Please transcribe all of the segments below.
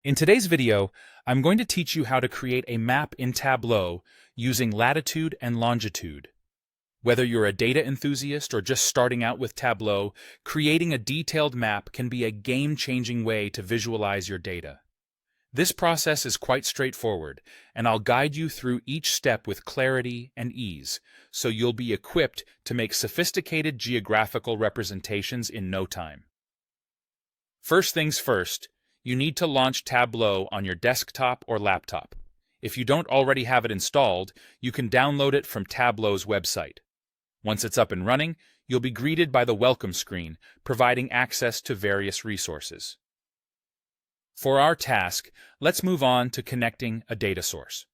In today's video, I'm going to teach you how to create a map in Tableau using latitude and longitude. Whether you're a data enthusiast or just starting out with Tableau, creating a detailed map can be a game-changing way to visualize your data. This process is quite straightforward, and I'll guide you through each step with clarity and ease, so you'll be equipped to make sophisticated geographical representations in no time. First things first, you need to launch Tableau on your desktop or laptop. If you don't already have it installed, you can download it from Tableau's website. Once it's up and running, you'll be greeted by the welcome screen, providing access to various resources. For our task, let's move on to connecting a data source.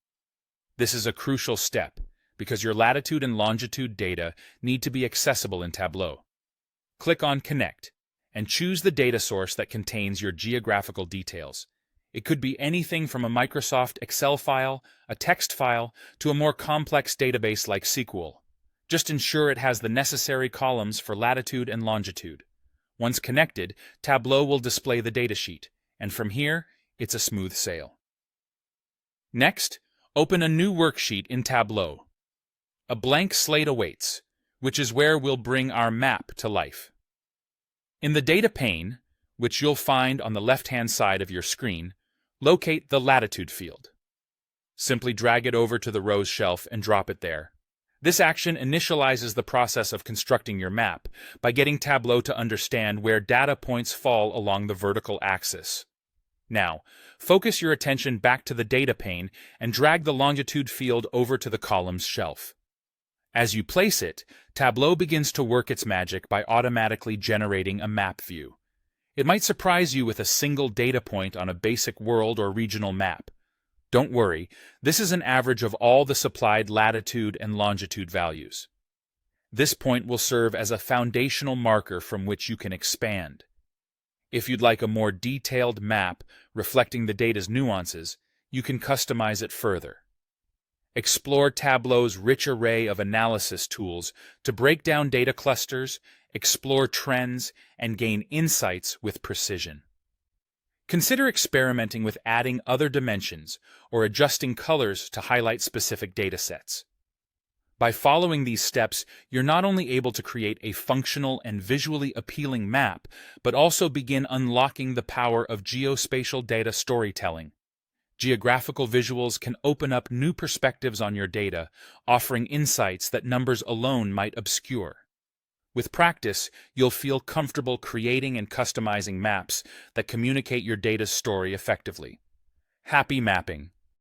This is a crucial step, because your latitude and longitude data need to be accessible in Tableau. Click on Connect, and choose the data source that contains your geographical details. It could be anything from a Microsoft Excel file, a text file, to a more complex database like SQL. Just ensure it has the necessary columns for latitude and longitude. Once connected, Tableau will display the datasheet, and from here, it's a smooth sail. Next, open a new worksheet in Tableau. A blank slate awaits, which is where we'll bring our map to life. In the Data pane, which you'll find on the left-hand side of your screen, locate the Latitude field. Simply drag it over to the rows shelf and drop it there. This action initializes the process of constructing your map by getting Tableau to understand where data points fall along the vertical axis. Now, focus your attention back to the Data pane and drag the Longitude field over to the columns shelf. As you place it, Tableau begins to work its magic by automatically generating a map view. It might surprise you with a single data point on a basic world or regional map. Don't worry, this is an average of all the supplied latitude and longitude values. This point will serve as a foundational marker from which you can expand. If you'd like a more detailed map reflecting the data's nuances, you can customize it further. Explore Tableau's rich array of analysis tools to break down data clusters, explore trends, and gain insights with precision. Consider experimenting with adding other dimensions or adjusting colors to highlight specific data sets. By following these steps, you're not only able to create a functional and visually appealing map, but also begin unlocking the power of geospatial data storytelling. Geographical visuals can open up new perspectives on your data, offering insights that numbers alone might obscure. With practice, you'll feel comfortable creating and customizing maps that communicate your data's story effectively. Happy mapping!